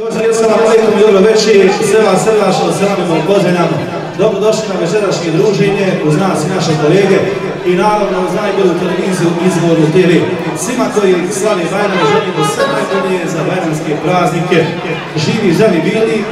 Assalamu alaikum i dobro večer, sve vas srdačno selamimo i pozdravljamo. Dobrodošli na večerašnje druženje uz nas i naše kolege i naravno uz najbolju televiziju Izvornu TV. Svima koji slavi Bajram želimo sve najbolje za bajramske praznike. Živi, zdravi bili.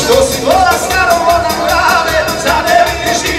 Što si vola staro na glave, za ne vidiš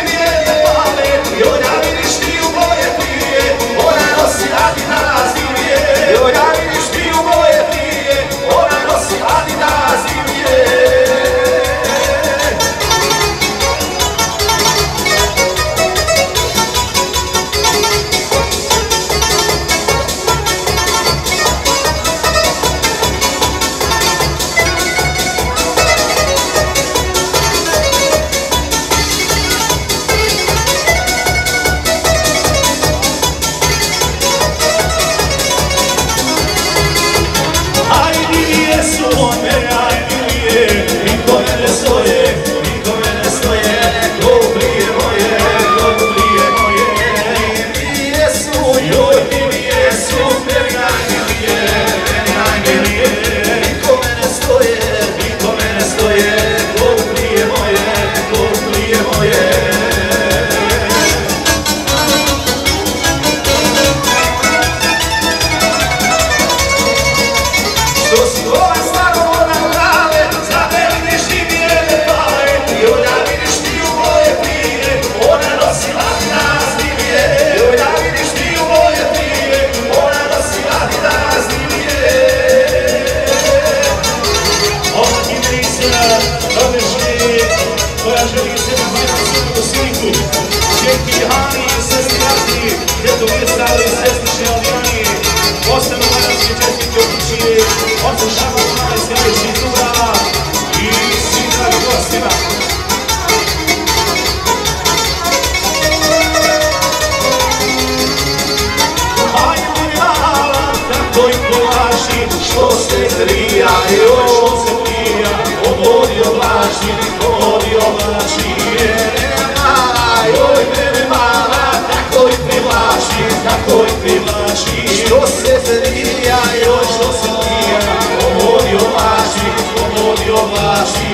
što se krija, joj što se krija, obodio vlaši, obodio vlaši. Mene mala, joj mene mala, tako i privlači, tako i privlači. Što se krija, joj što se krija, obodio vlaši, obodio vlaši.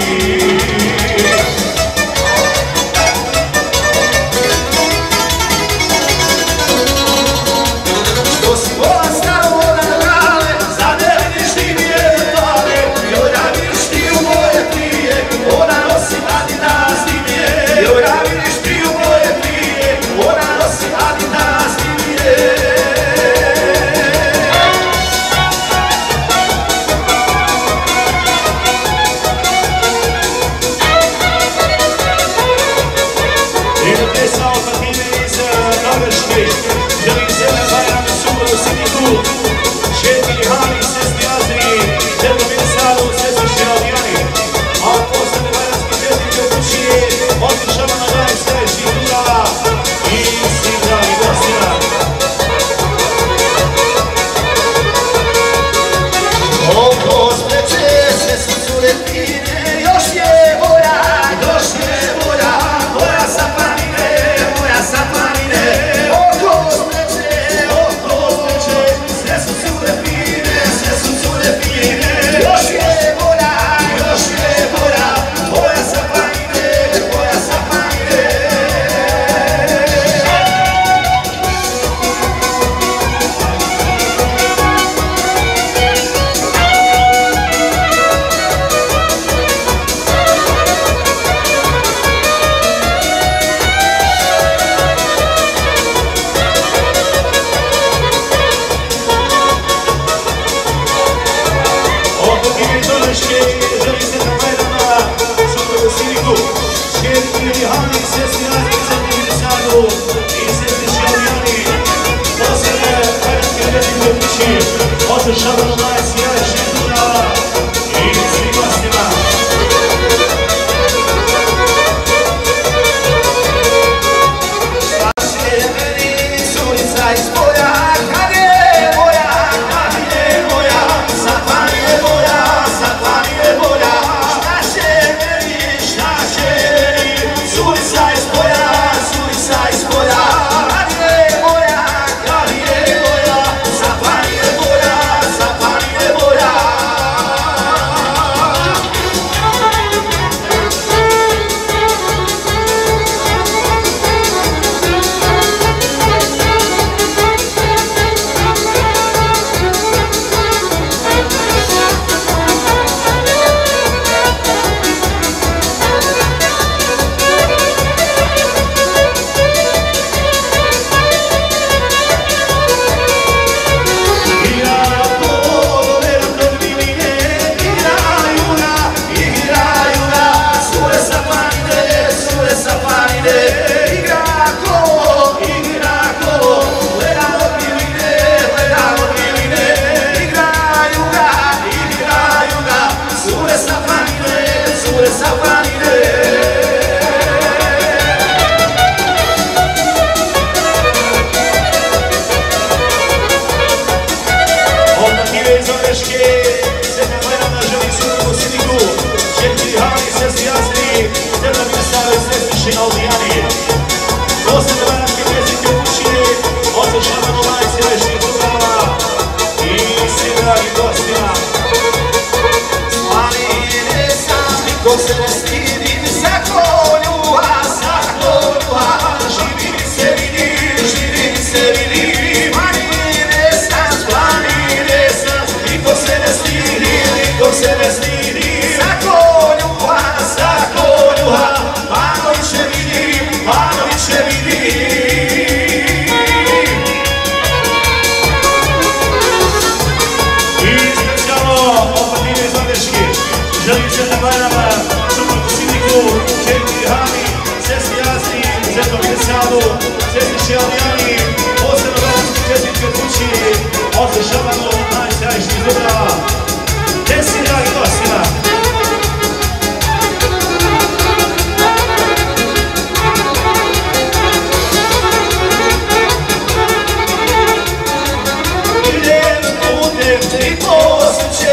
I poslije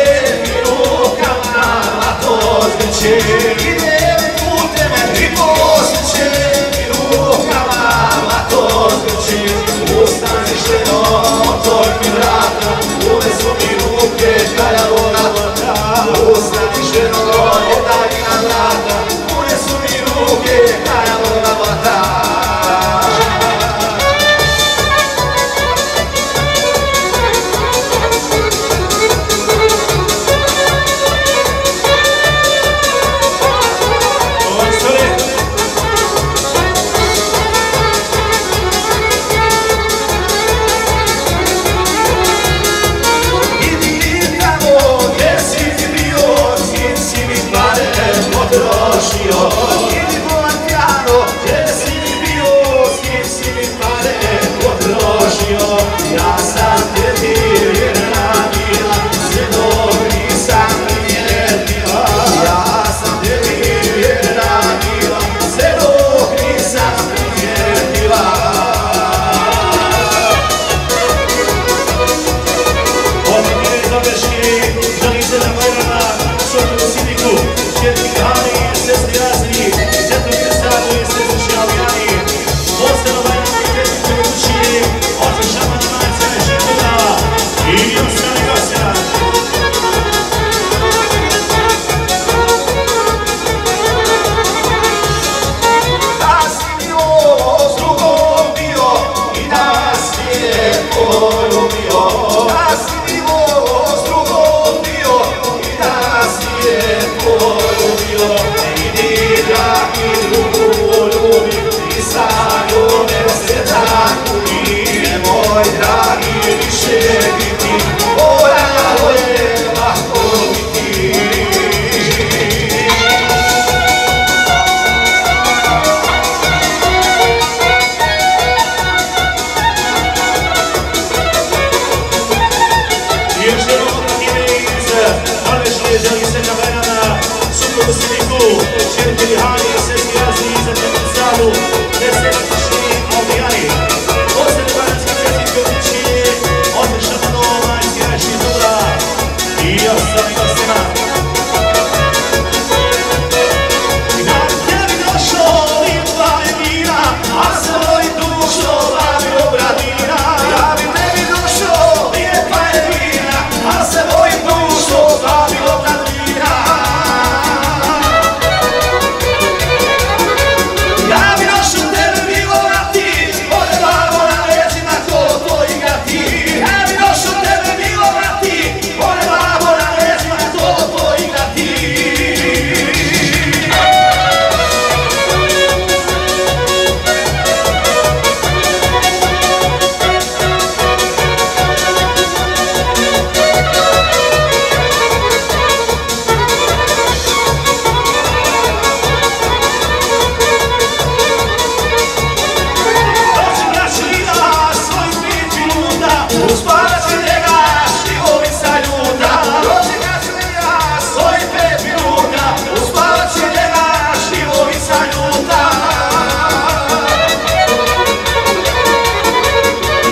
središnji Alijani. Posebno Bajranski čestitke kući, oče Šamana Majca Nešituda i ostali gostina. Da si bio s drugom bio i nas je poljubio. Da si bio s drugom bio i nas je poljubio. Idi dragi drugu ljubi i stanju nesretan. I nemoj dragi više biti, moralo je lako biti. Želi se na Bajrana, suprugu Siniku, čeritelji Hani, sestri Razni, za Tjetu Savu, deseti tišni Alijani. Posebno Bajranski čestitke kući, oče Šamano Majca Nešituda i ostali gostima. Da tebi došao lijepa je vina, a svoj dušo bavio bradina. Da bi tebi došao Lijepa je vina, a svoj dušo bavio bradina. Ja bi došao tebe milovati, ode babo na leđima ko tvoji gati. Ja bi došao tebe milovati, ode babo na leđima ko tvoji gati. Dođi braćina svojih 5 minuta, uspavat će njega Štivovica ljuta. dođi gašlija Svojih 5 minuta, uspavat će njega Štivovica ljuta.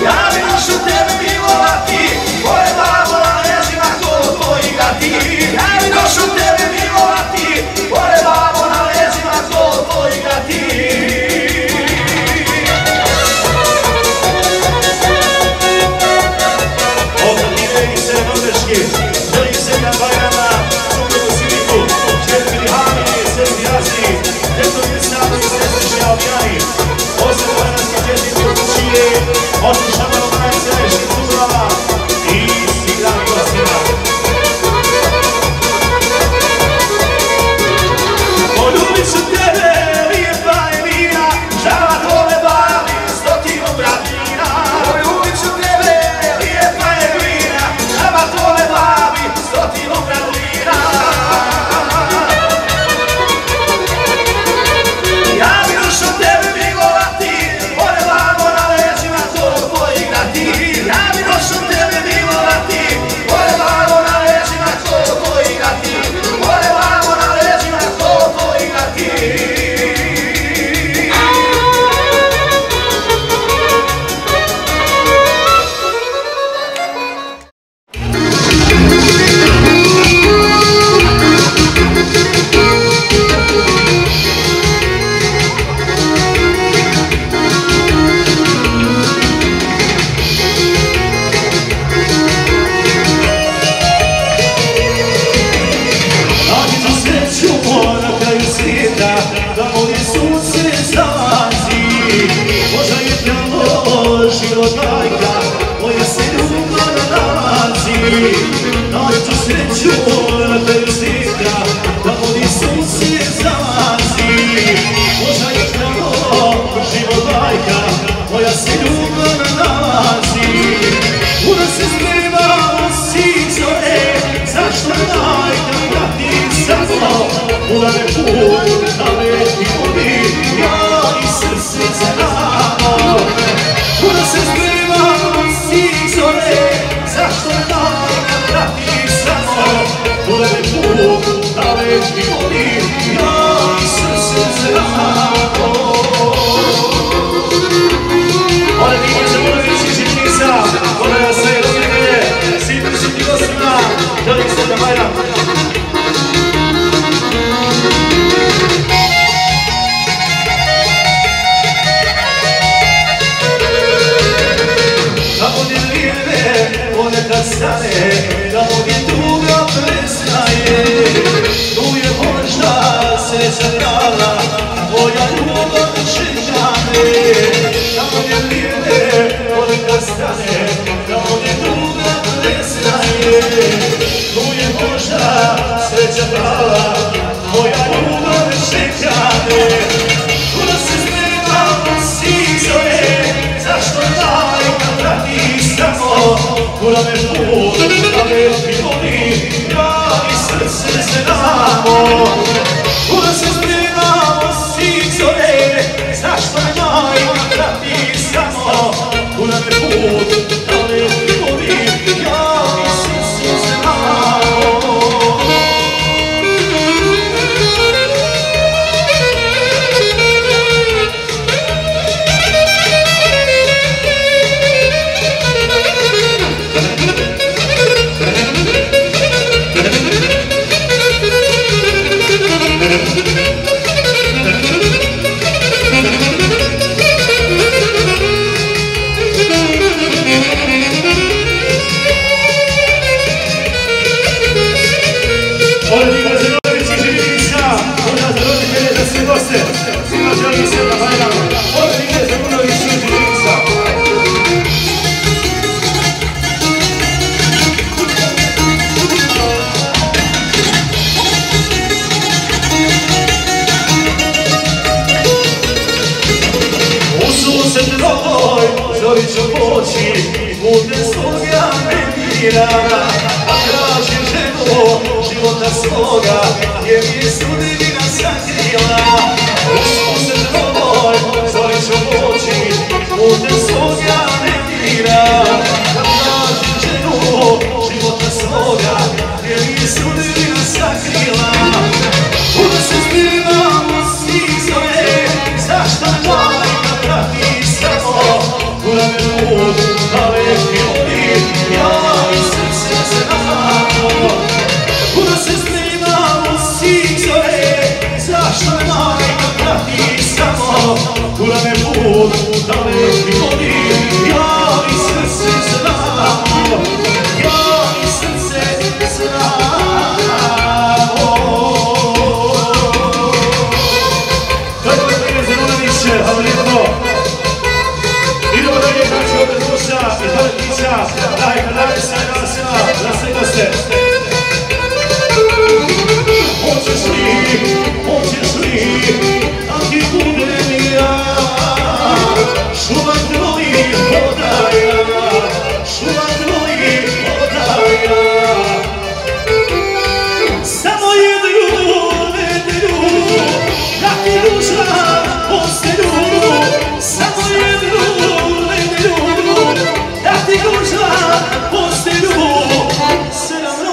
Ja bi došao tebe milovati, moje babo na leđima ko tvoji gati. Ja bi došao tebe milovati, moje babo na leđima ko tvoji gati. Okratine i se Norveški, želi se na Bajrana, suprugu Siniku, čeritelji Hani, sestri Razni, Tjetovi Savu i središnji Alijani. Posebno Bajranski čestitke kući, oče Šamano Majca Nešituda i svi dragi gostima. Poljubit ću tebe, lijepa je vina, žava tole bavi, stotinu bradina. Poljubit ću tebe, Lijepa je vina, žava tole bavi, stotinu bradina. Ja bi došao tebe milovati, ode babo na leđima ko tvoji gati. Ja bi došao tebe milovati, ode babo na leđima ko tvoji gati. Ode babo na leđima ko tvoji gati. Nađi sreću na kraju svijeta, da moje sunce zalazi. Možda je pravo život majka, moja se ljubav nalazi. Nađi sreću na kraju svijeta, da moje sunce zalazi. Možda je pravo život majka, moja se ljubav nalazi. Ura se sprema si zore, zašto majka prati samo? Ura me put, da me ti vodi, ja i srce znamo. Ura se sprema si zore, zašto majka prati samo? Ura me put, da me ti vodi, ja i srce znamo. Ora ti se mora više žitnica, ora se rozumije, svi ti gostima, želim se da Bajram. nestane, tamo gdje tuga prestaje. Tu je možda sreća prava, moja ljubav čeka me. Tamo gdje vrijeme ponekad stane, tamo gdje tuga prestaje. Tu je možda sreća prava, moja ljubav čeka me. Kuda se spremam svih zore, zašto majka prati samo? Kuda me put, da me voli, ja i srce se damo. Kuda se spremam svih zore, zašto majka prati samo? Kuda me put, da me voli, ja i srce se damo. Zori ću poći, bude svoga medira, a tražim ženu života svoga, jer je sudbina sakrila. Ušlo se tvoj, zori ću poći, bude svoga medira, a tražim ženu života svoga, jer je sudbina sakrila. Kuda se zbivam svih zore, zašto majka prati samo? Kuda me put, da me voli, ja i srce se damo. Kuda se snimam u svih zore, zašto me majka prati samo? Kuda me put, da me voli, ja i srce se damo. Ja i srce se damo. Kako je prije Zerunoviće, hvala lijepo. Idemo dalje, znači opet duša i Daletića, daj se nasima, da se goste. Hoćeš li, da ti budem ja, šuma tvojih vodaja, šuma tvojih vodaja. Samo jednu nedelju, da ti duša postelju, samo jednu nedelju, da ti duša postelju, 7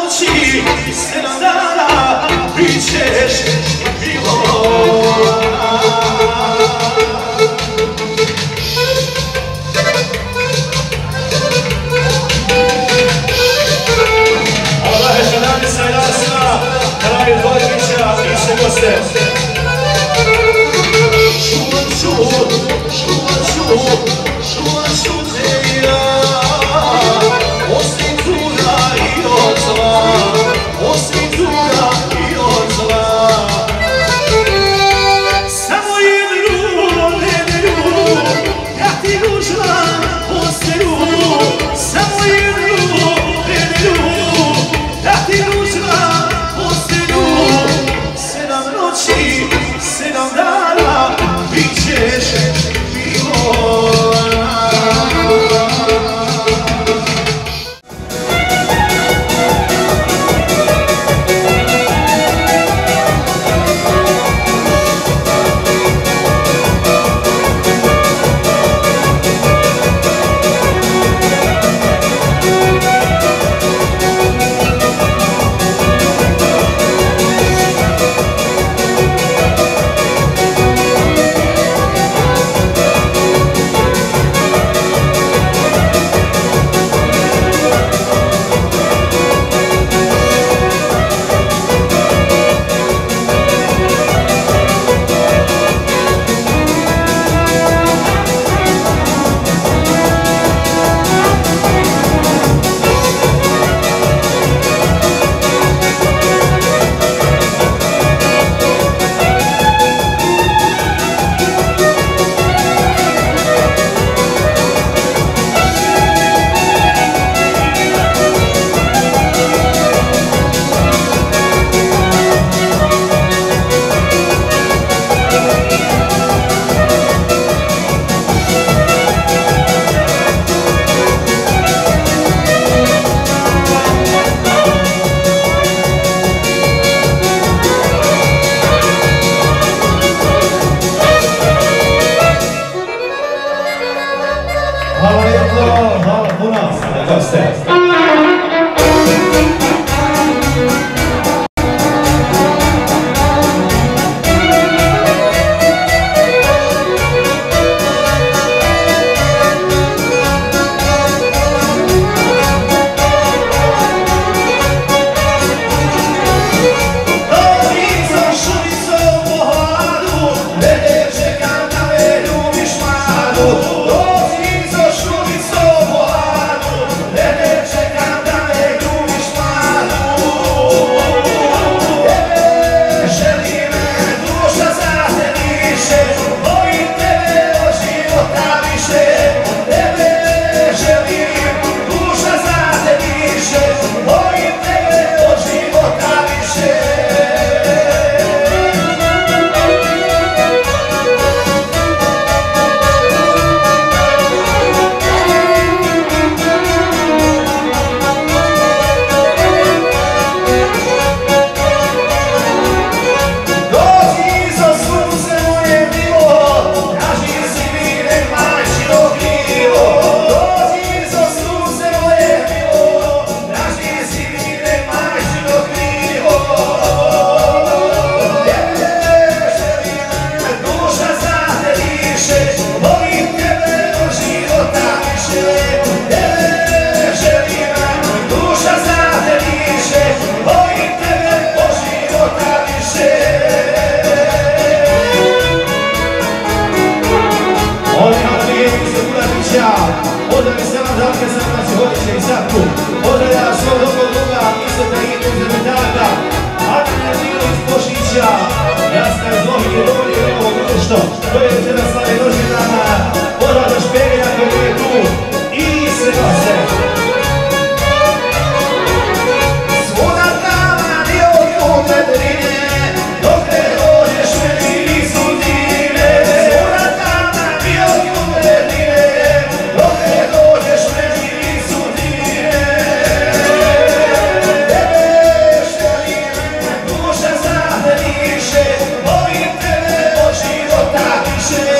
goste. Više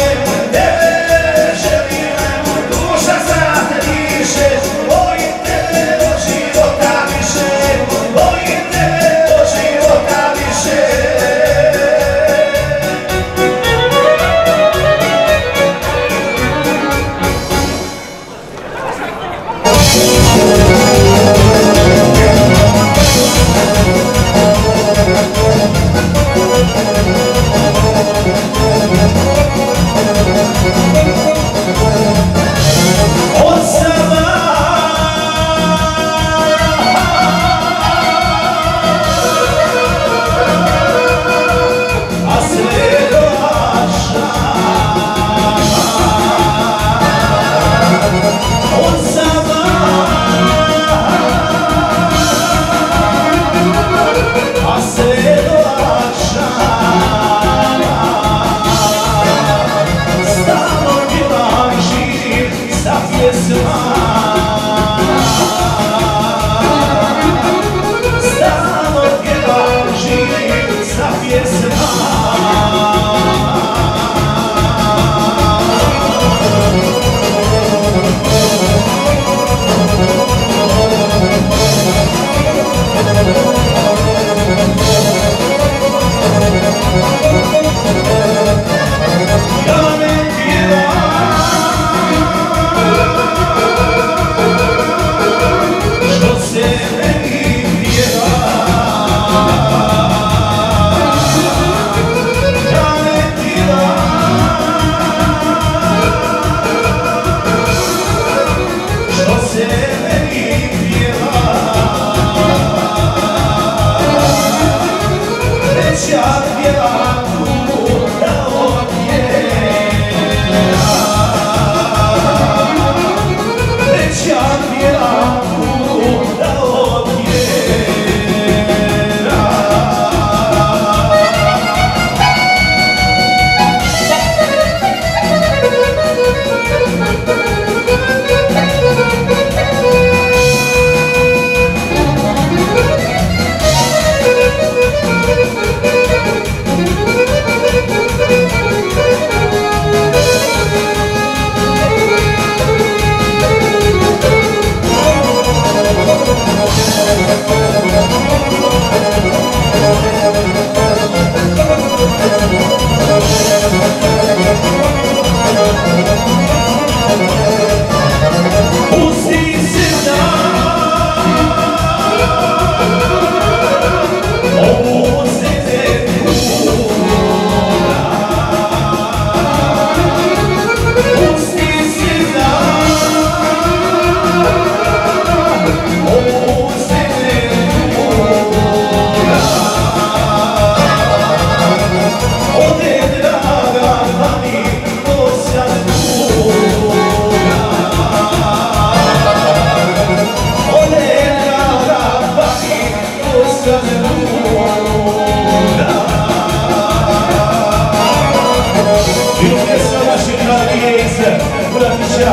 Ivice Kulatića,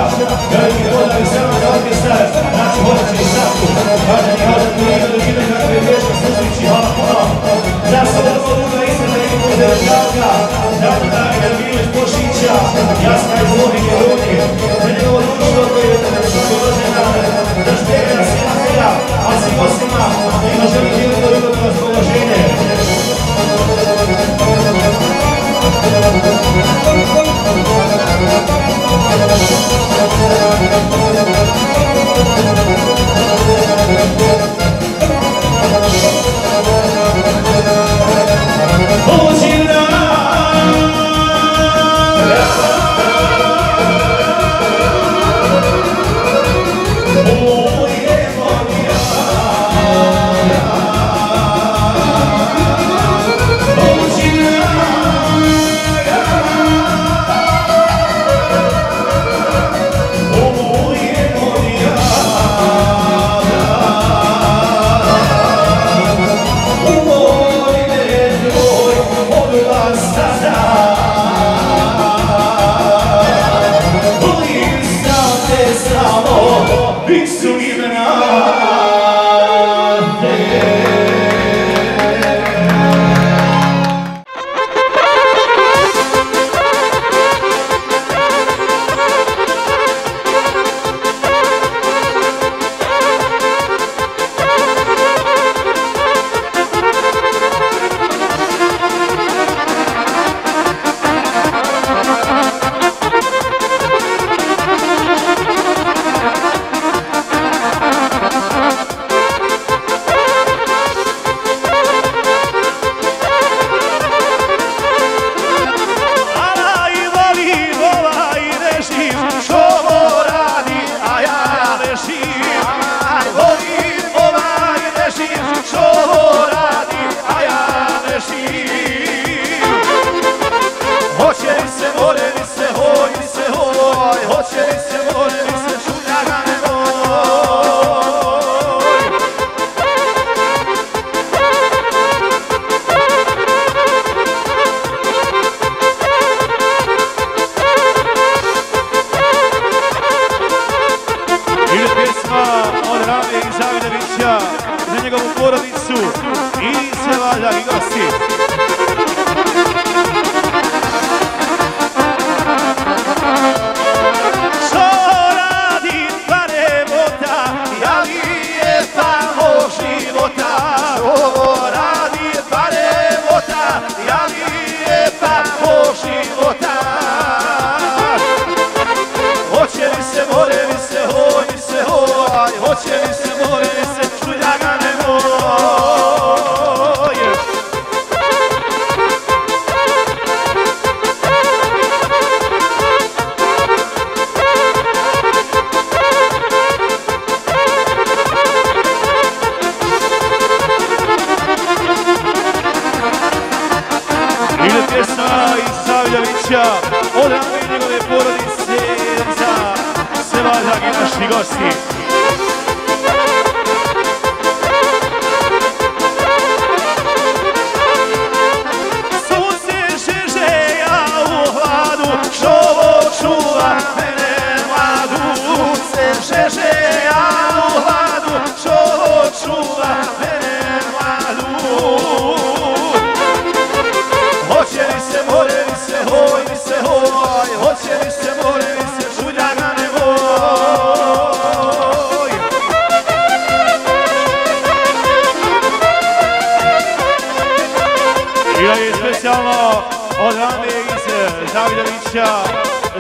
veliki pozdrav i sve za orkestar, znači Hođače i Savku, važani Hođan Kulina, doživljaju kakve vješće susreći, hvala puno. Za sve ovo druga istina i pozdrav Žalka, Žalka Davida Milić Pošića, Jasna iz Lohike Ruke, za njegovo društvo koje je rođena, da štega svima svega, a svim osima, ima želi veliko ljubavno raspoloženje.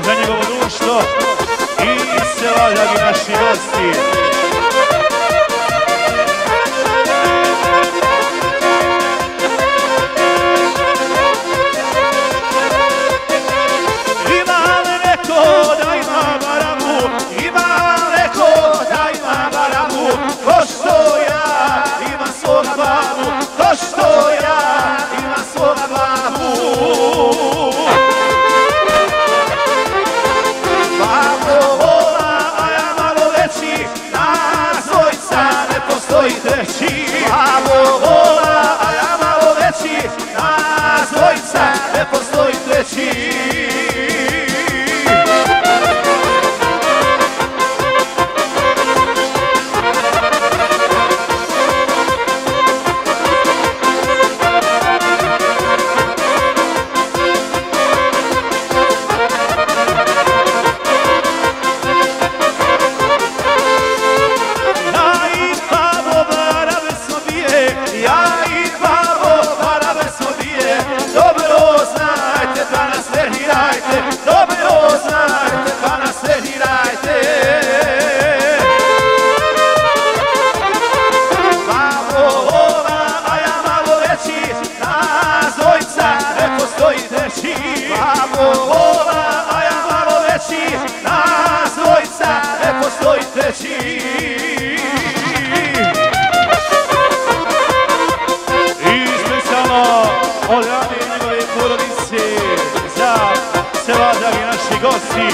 Za njegovo društvo i sela, dragi naši gosti. Ima neko da ima baramu, ima neko da ima baramu, ko što ja ima svoga babu, ko što ja ima svoga babu. Babo vola, a ja malo veći, stojteći. I specijalno od Rade i njegove porodice za sva dragi naši gosti.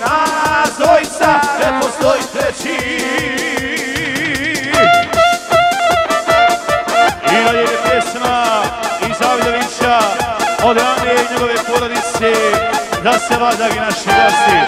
Nas dvojica ne postoji treći. I dalje je pjesma iz Avljevića od Rane i njegove porodice da se vadagi naši gosti.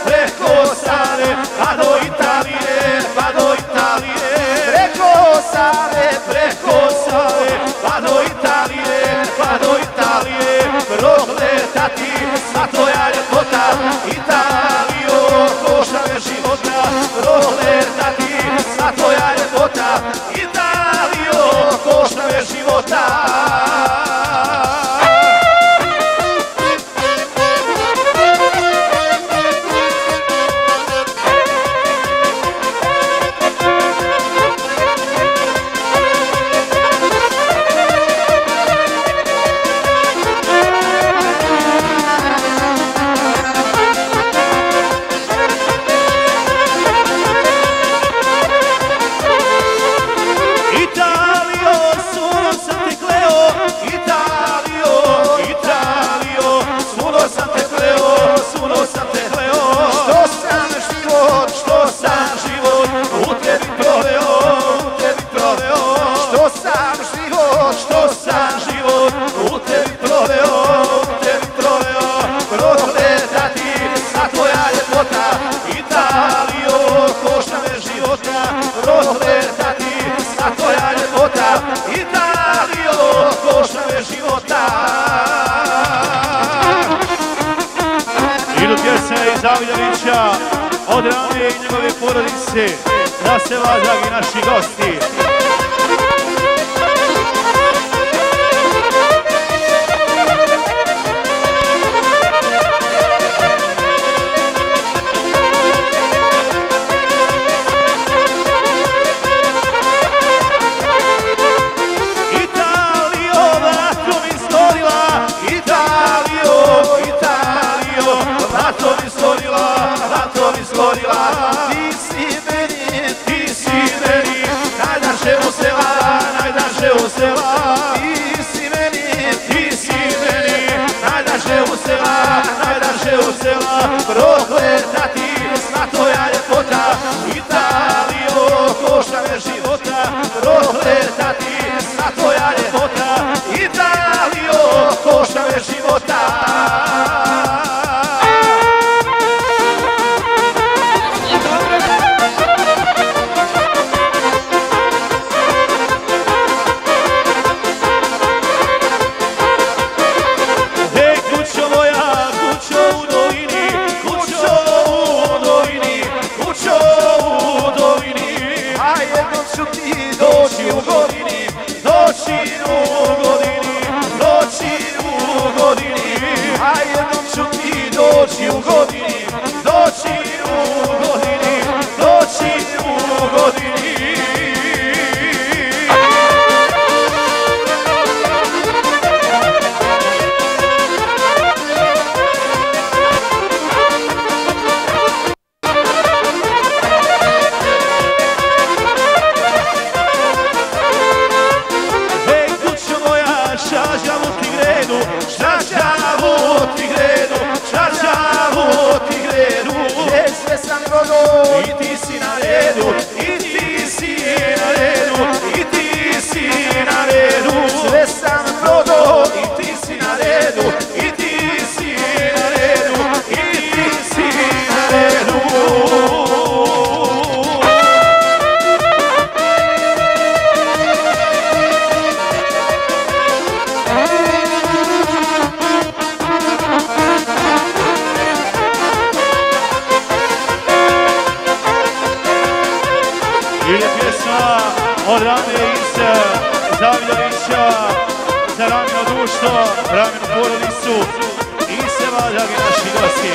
Preko Save, pa do Italije, pa do Italije. Preko Save, pa do Italije, pa do Italije. Prokletati sva tvoja ljepota, Italijo, košta me života. Prokletati sva tvoja ljepota, Italijo, košta me života. Idu pjesme iz Avljevića od Rane i njegove porodice da se vadagi naši gosti. Ti si meni, najdraže u sela, najdraže u sela. Ti si meni, najdraže u sela, najdraže u sela. Prokletati sva tvoja ljepota, Italijo, košta me života. Prokletati sva tvoja ljepota, Italijo, košta me života. pjesma od Rame Ise Zavidovića za Ramino društvo, Raminu porodicu i seba, dragi naši gosti.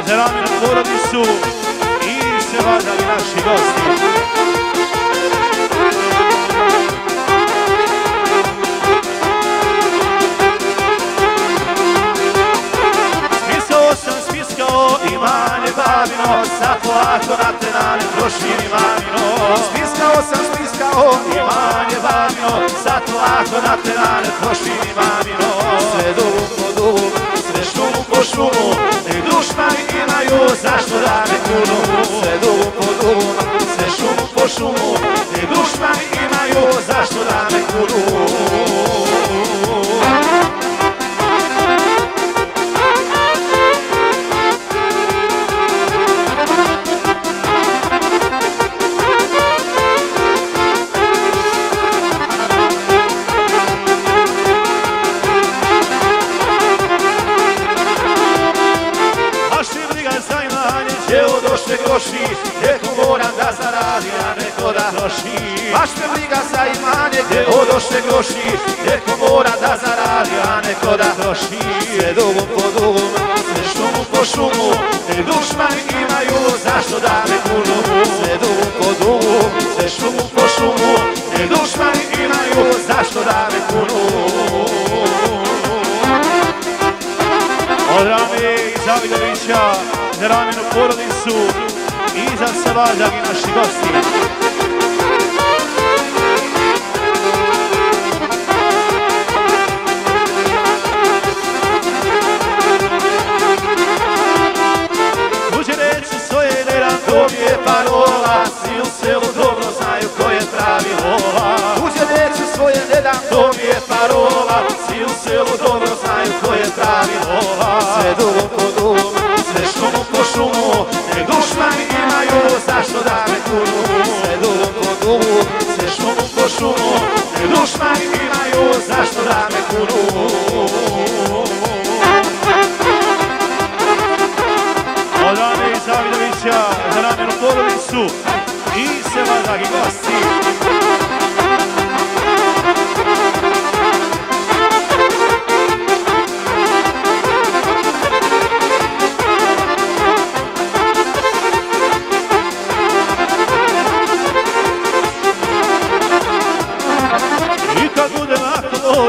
Za Raminu porodicu i seba, dragi naši gosti. Spisao sam, spiskao imanje babino, sad polako na te dane prošli mamino. Spiskao sam, spiskao imanje babino, sad polako na te dane prošli mamino. sve dugom po dugom, sve šumu po šumu, I dušmani imaju zašto da me kunu. sve dugom po dugom, Sve šumu po šumu, i dušmani imaju zašto da me kunu. Neko moram da zaradi, a neko da troši. Baš me briga za imanje gdje odošle groši. Neko mora da zaradi, a neko da troši. Sve dugom po dugom, Sve šumu po šumu, i dušmani imaju zašto da me kunu. sve dugom po dugom, Sve šumu po šumu, i dušmani imaju zašto da me kunu. Od Rame i Zavidovića za Raminu porodicu i za seba, dragi naši gosti. Tuđe reći svoje dedan, to mi je parola, svi u selu dobro znaju ko je pravi lola. tuđe neću svoje dedan, To mi je parola, svi u selu dobro znaju ko je pravi lola. sve dugom po dugom, Sve šumu po šumu, ne dušmani imaju zašto da me kunu. sve dugom po dugom, Sve šumu po šumu, ne dušmani imaju zašto da me kunu. Od Rame i Zavidovića za Raminu porodicu i seba, dragi gosti.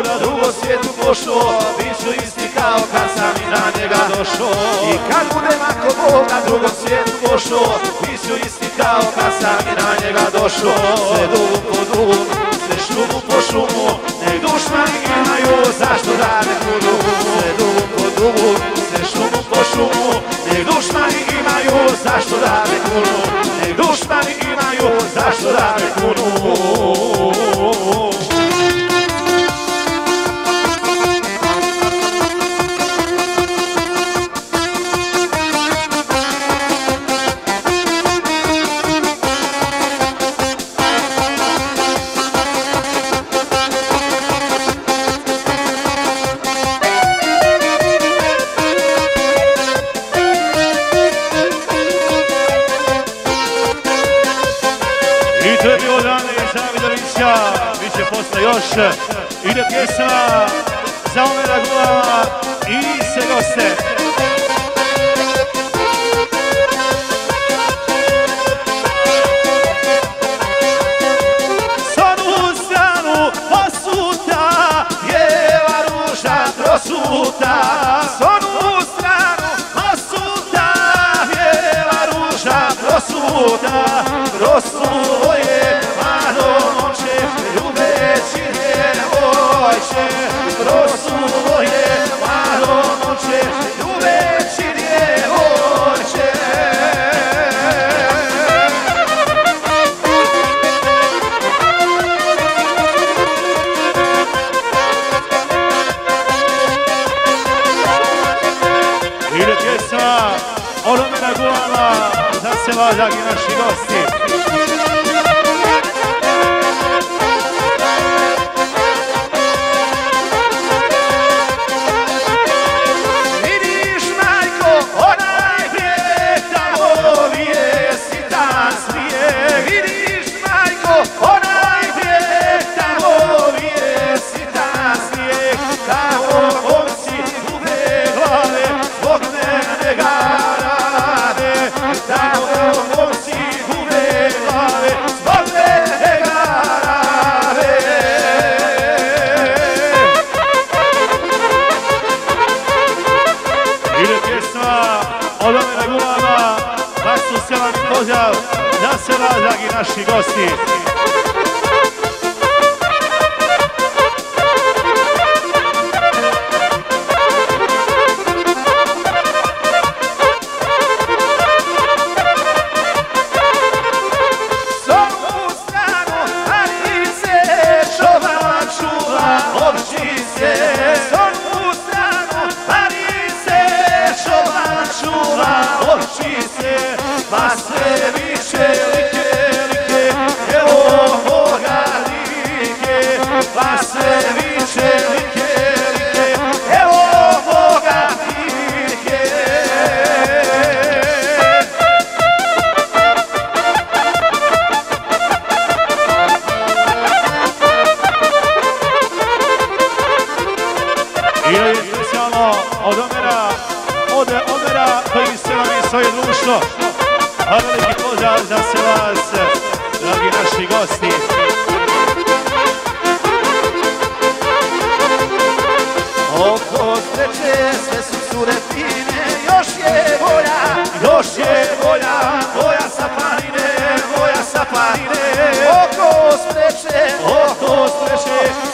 Na drugom svijetu pošao, bit ću isti kao kad sam iza njega došao. i kad budem ako Bog Na drugom svijetu pošao, bit ću isti kao kad sam iza njega došao. sve dugom po dugom, Sve šumu po šumu, nek dušmani imaju zašto da me kunu. sve dugom po dugom, Sve šumu po šumu, nek dušmani imaju zašto da me kunu. Nek dušmani imaju zašto da me kunu. I to je bio Rame i Zavidovića, bit će posle još. Ide pjesma za Omera Gulama i se goste. S onu stranu posuta, bijela ruža trosuta. S onu stranu posuta, bijela ruža Rosuje, mlado momče, ljubeći djevojče. Rosuje, mlado momče, ljubeći djevojče. Ide pjesma od Omera Gulama za sela, dragi naši gosti. Vidiš, majko, onaj bijeg, tamo vijesti ta smije. Vidiš, majko, onaj bijeg, tamo vijesti ta smije. Tamo momci gube glave, zbog mene garade. Tamo momci gube glave, zbog mene garade. Ide pjesma od Omera Gulama, baš su selani pozdrav za sela, dragi naši gosti. S ovu stranu Alice čoban čuva ovčice. S ovu stranu Alice čoban čuva ovčice. Pa sve više like, like, evo moga like. Pa sve više like, like, evo moga like. Ide specijalno od Omera koji se nam je svoje društvo. A veliki pozdrav za sve vas, dragi naši gosti. Oko sreće sve su cure fine, još je volja, još je volja, moja sa planine, moja sa planine. Oko sreće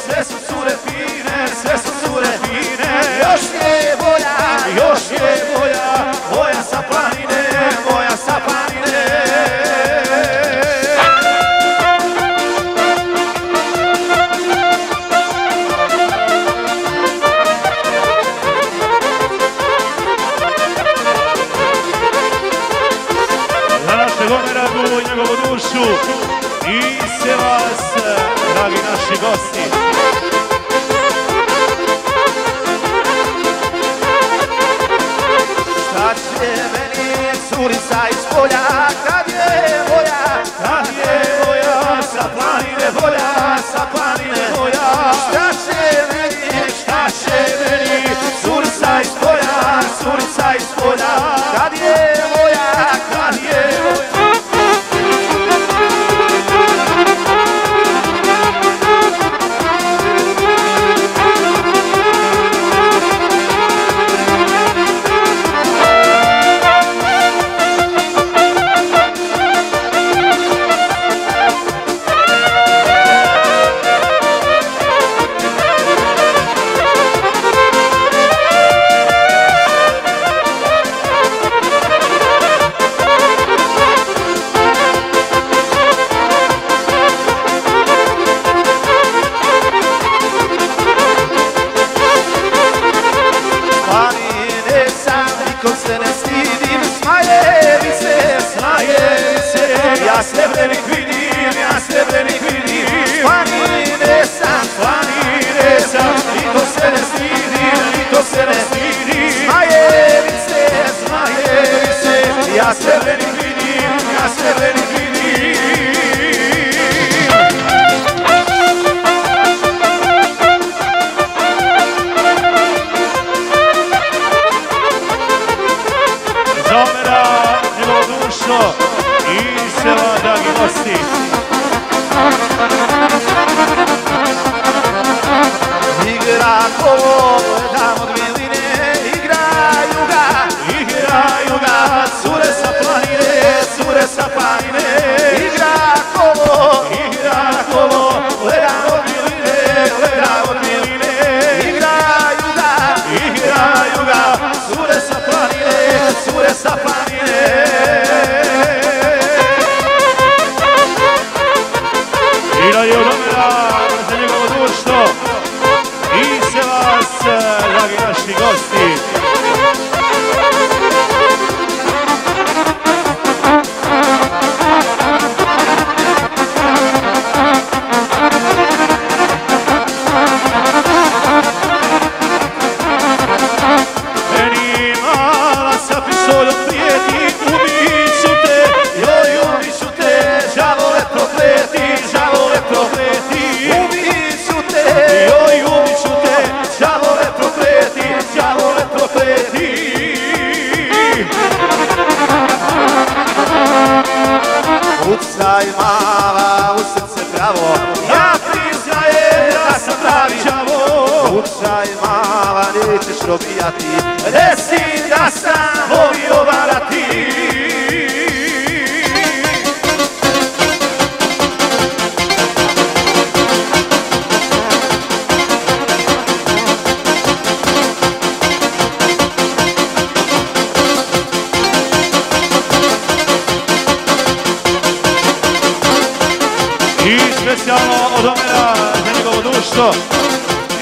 sve su cure fine, sve su cure fine, još je volja, još je volja, moja sa planine, moja sa planine. Za našeg Omera Gulu i njegovu dušu i sve vas, dragi naši gosti. Šta će meni curica iz polja, kad je moja, sa planine volja, sa planine volja. Šta će meni curica iz polja, curica iz polja, kad je moja, kad je moja. Ja Srebrenik vidim, planine sam, i to se ne stidim, Zmajevice, ja Srebrenik vidim. Za Omera, njegovo dušo i sela, dragi gosti. Igra kolo, dam od miline, igraju ga, cure sa planine, Kucaj mala u srce pravo, ja priznajem da sam pravi đavo. Kucaj mala, nećeš robijati, reci da sam volio varati. I specijalno od Omera za njegovo društvo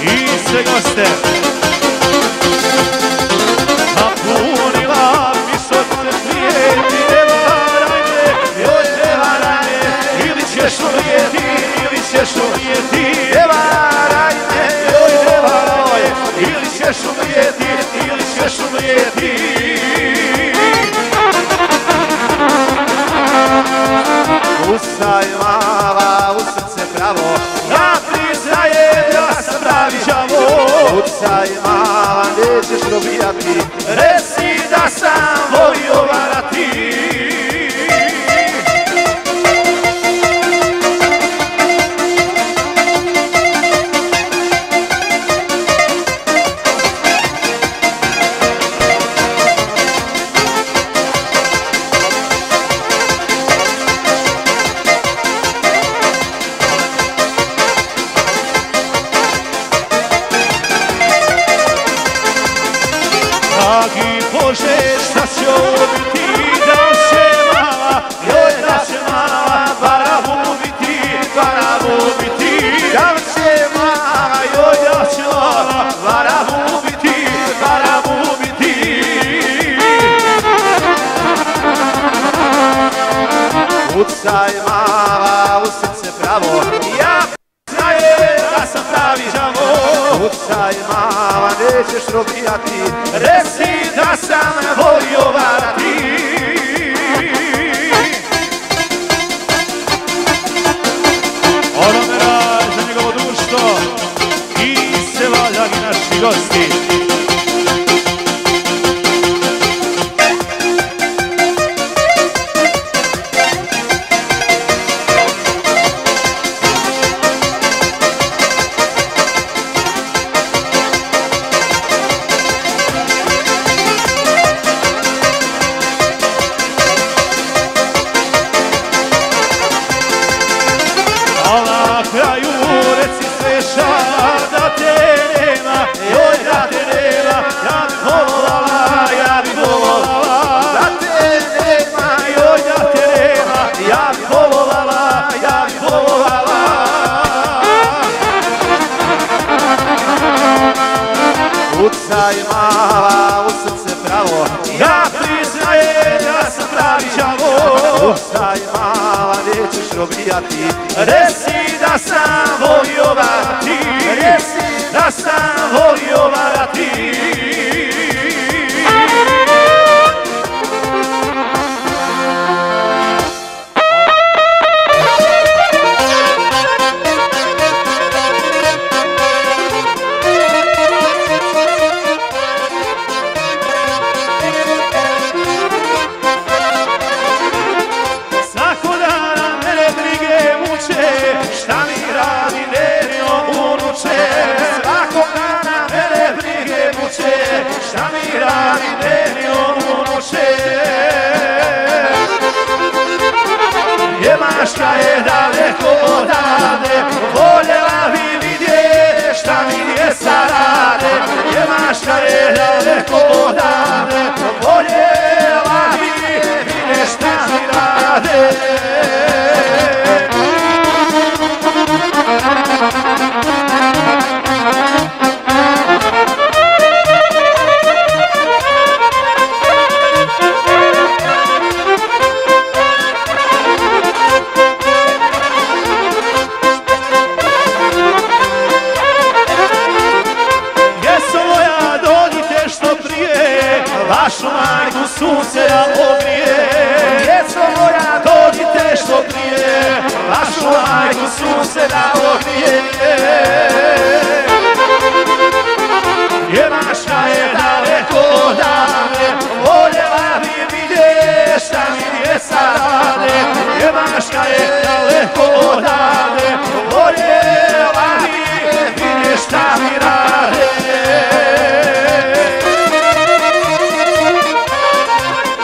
i sve goste. Napunila visoke slijeti, ne varaj me, joj ne varaj me, ili ćeš umrijeti, ili ćeš umrijeti. Ne varaj me, joj ne varaj me, ili ćeš umrijeti, ili ćeš umrijeti. Kucaj mala u srce pravo, ja priznajem da sam pravi đavo. Kucaj mala, nećeš robijati, reci da sam volio varati. Dragi Bože, šta će ovo biti, da će mala, joj da će mala, barabu biti, barabu biti. Da će mala, Joj da će mala, barabu biti, barabu biti. kucaj mala u srce pravo, ja priznajem da sam pravi đavo. Kucaj mala, nećeš robijati, reci da sam volio varati. Od Omera za njegovo društvo i sela, dragi naši gosti. A na kraju reci Sveša da te nema, joj da te nema, ja bi volala, ja bi volala. Da te nema, Joj da te nema, ja bi volala, ja bi volala. kucaj mala u srce pravo, Ja priznajem da sam pravi đavo. kucaj mala, nećeš robijati, Reci da sam volio varati, reci da sam volio varati. Svako dana mene brige muče, šta mi radi nenio unuče. Svako dana mene brige muče, šta mi radi nenio unuče. Njemačka je daleko odavde, voljela bi vidjeti šta mi djeca rade. Njemačka je daleko odavde, voljela bi vidjeti šta mi rade. Djeco moja, dođite što prije, vašu majku sunce da ogrije. Djeco moja, dođite što prije, vašu majku sunce da ogrije. Njemačka je daleko odavde, voljela bi vidjeti šta mi djeca rade. Njemačka je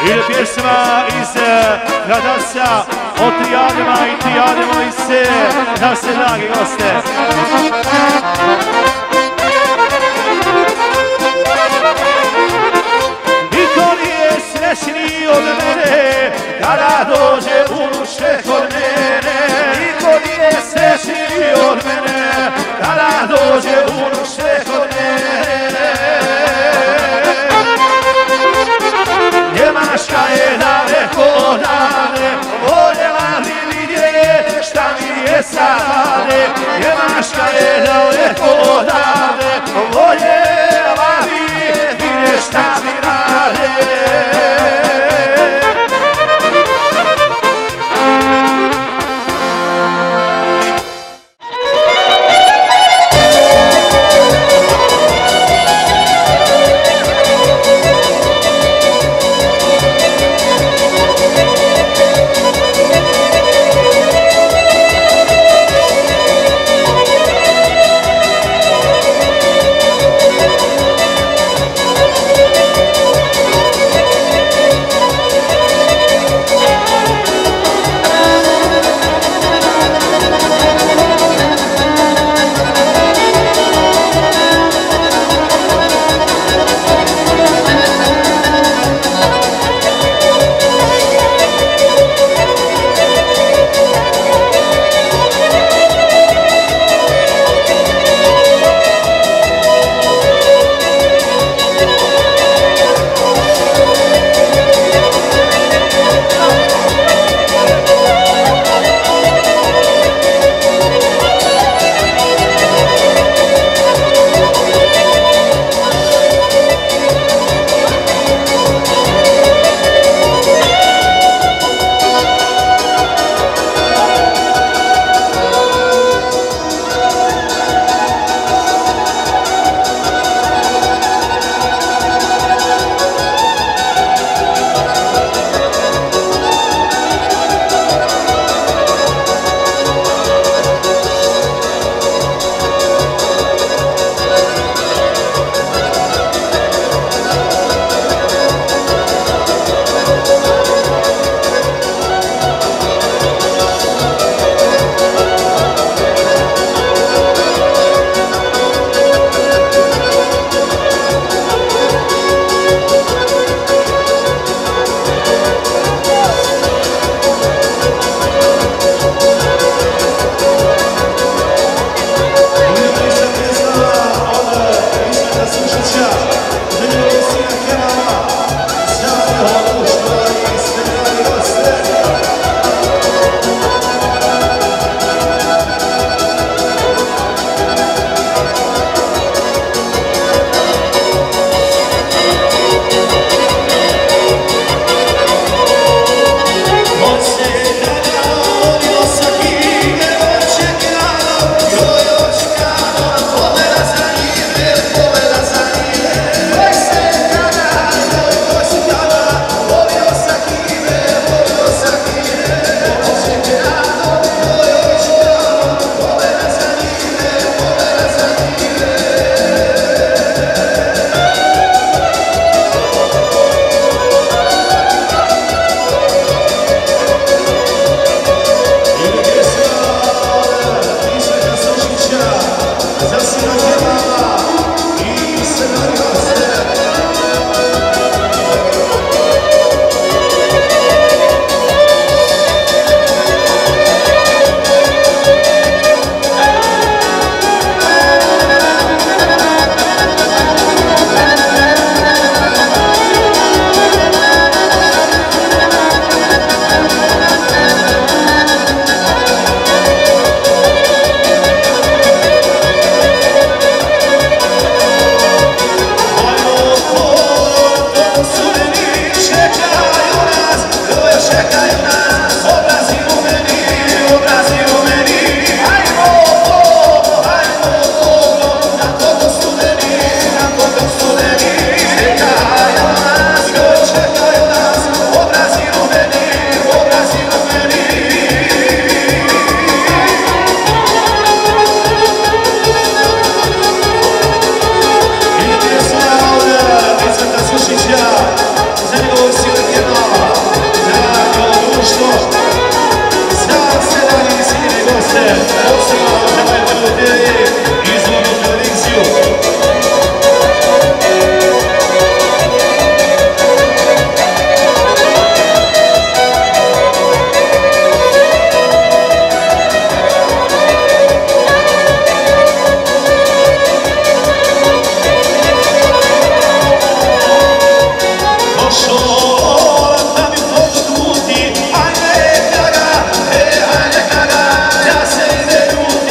Ide pjesma iz Gradasca od Trijadima i Trijadima iz se, da se dragi goste. Niko nije srećniji od mene, kada dođe unuše kod mene. Niko nije srećniji od mene, kada dođe unuše kod mene. Njemačka je daleko odavde, voljela bi vidjeti šta mi je sad. Njemačka je daleko Pozdrav za najbolju TV, izvornu televiziju. Ajde kaga, ja se ne ljutim.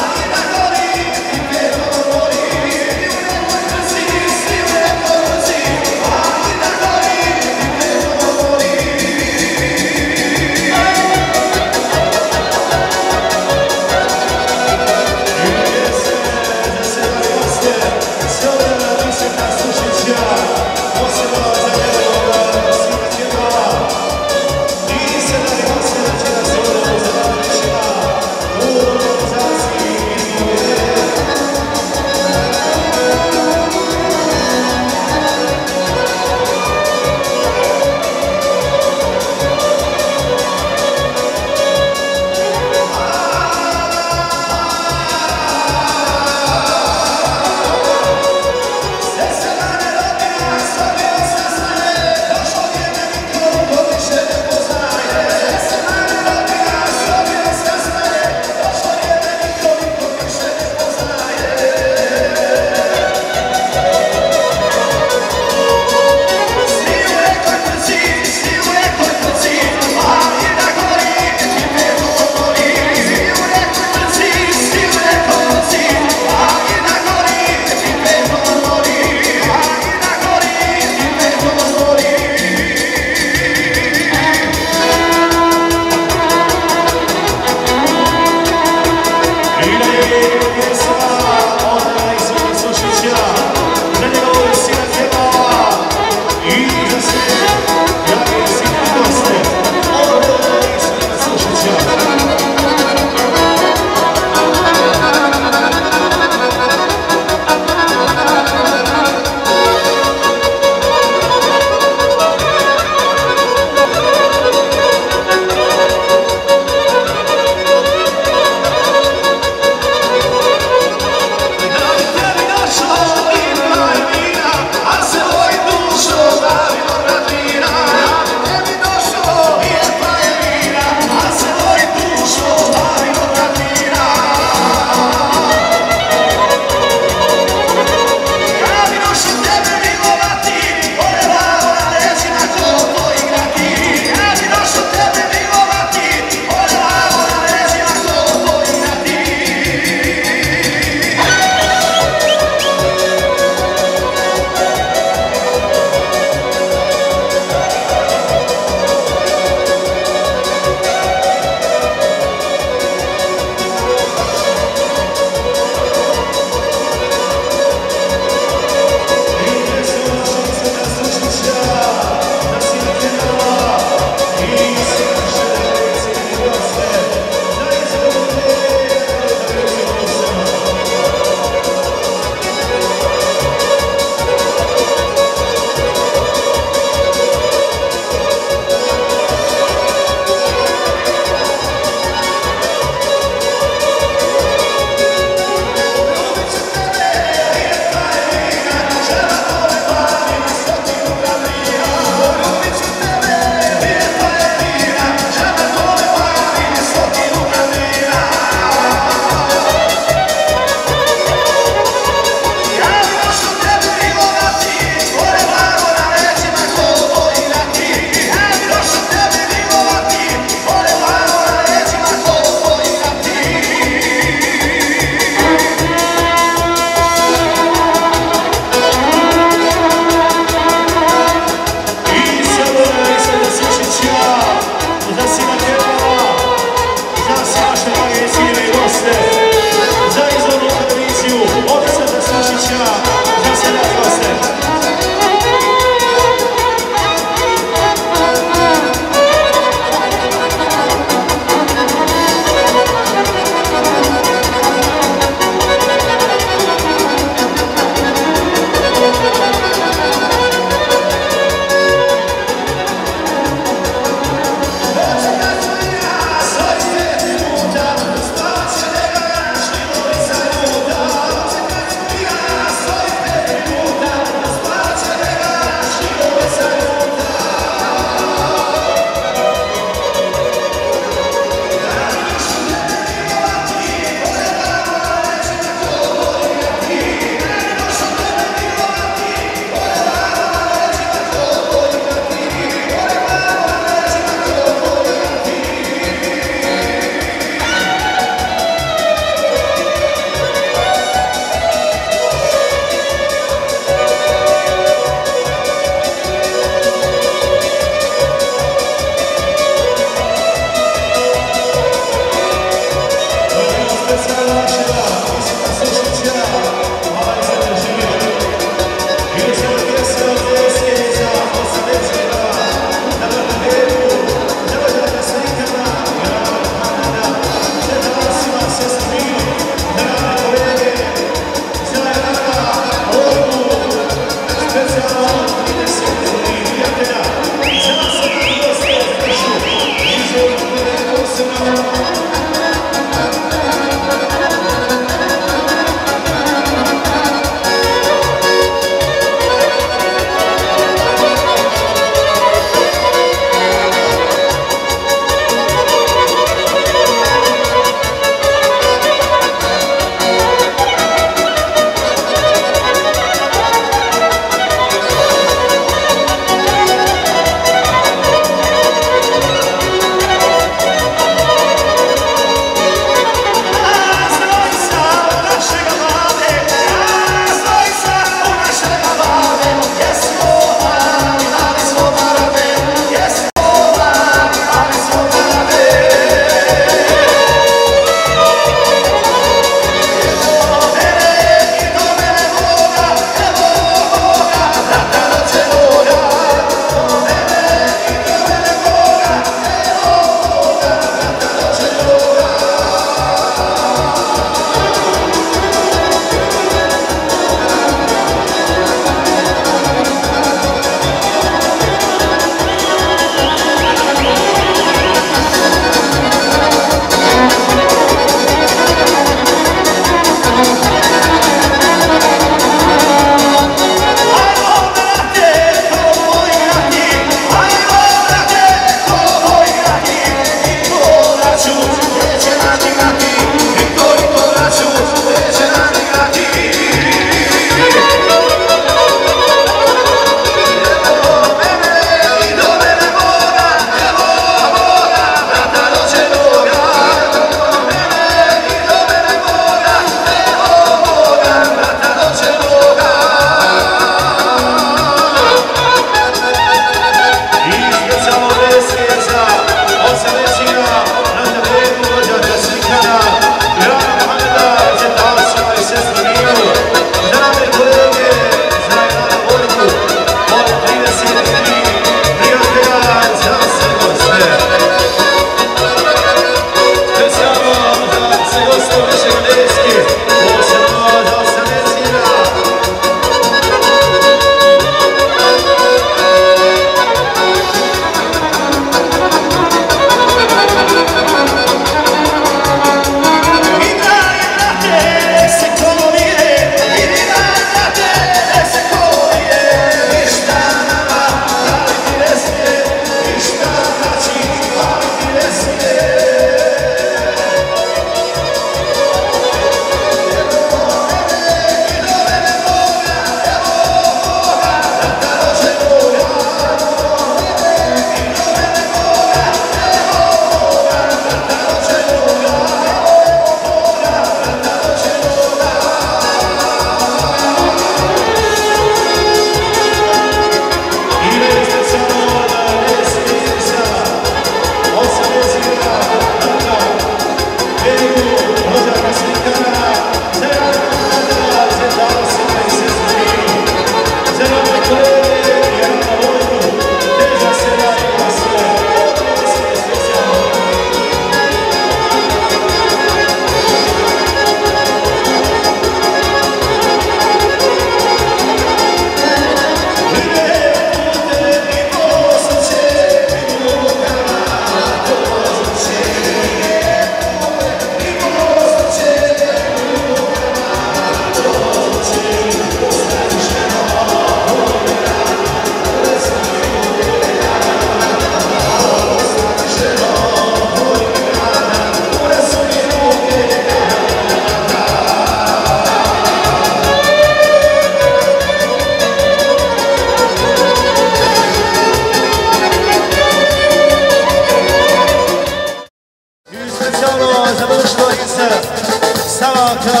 Savaka,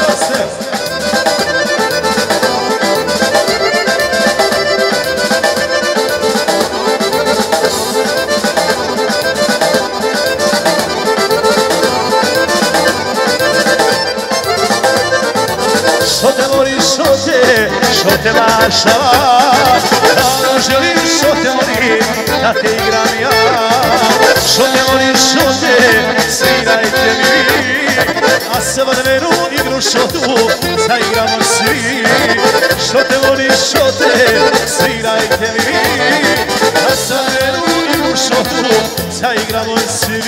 Josef. Što te voliš, što te mašava, da želiš, što te volim, da te igram ja. Što te voliš, što te, svirajte mi, a svadbenu igru šotu zaigramo svi. Što te voliš, što te, svirajte mi, a svadbenu igru šotu zaigramo svi.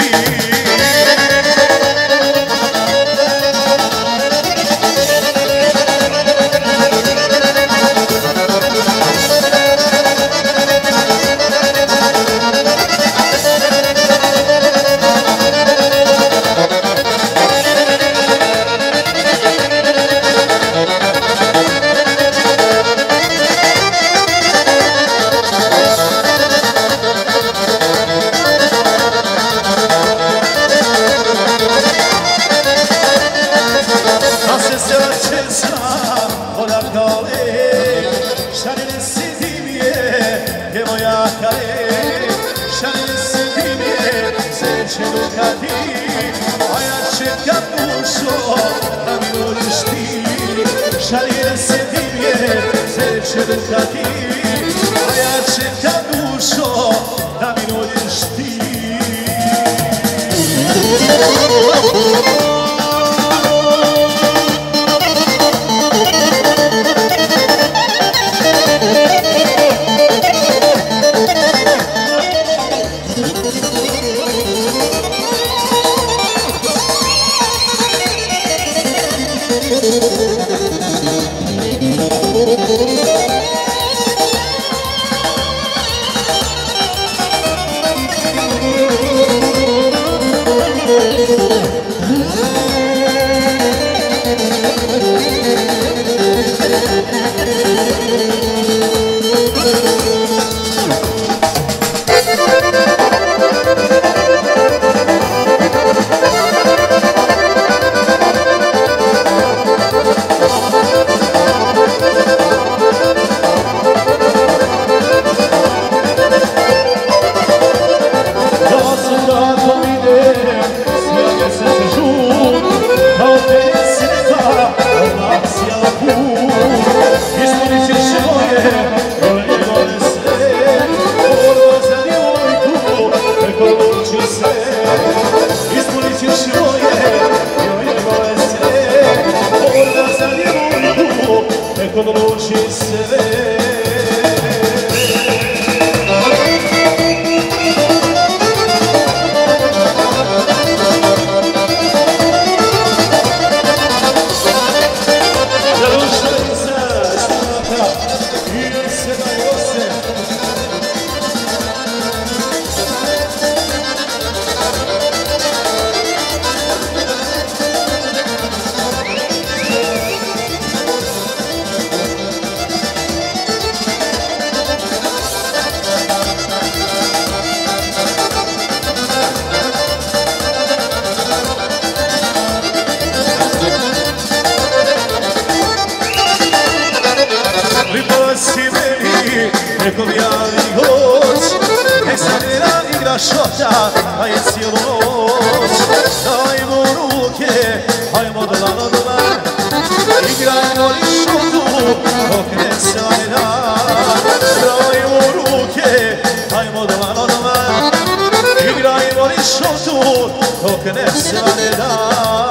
Šalje se divje, zeće dukati, a ja čekam dušo da mi rodiš ti. Šota, a je cijelu noć. Dajmo ruke, hajmo dlan od dlan, igrajmo li šutu dok ne svane dan. Dajmo ruke, hajmo dlan od dlan, igrajmo li šutu dok ne svane dan.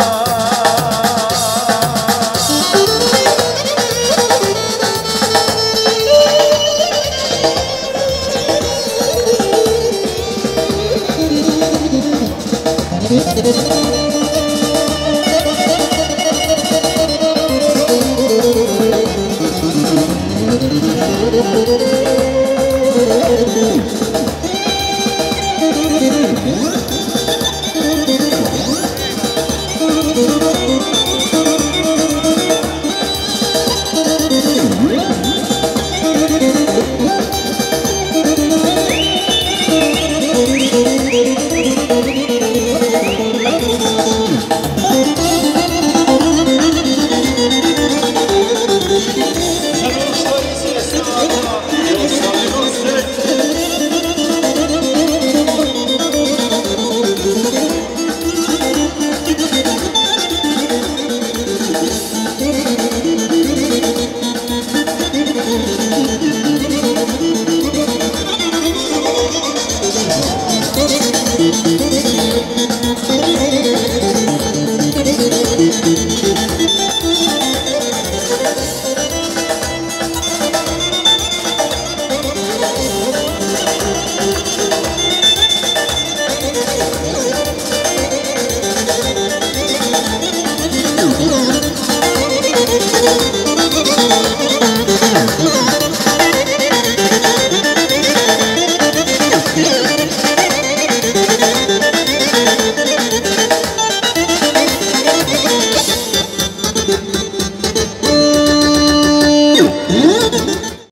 Thank you.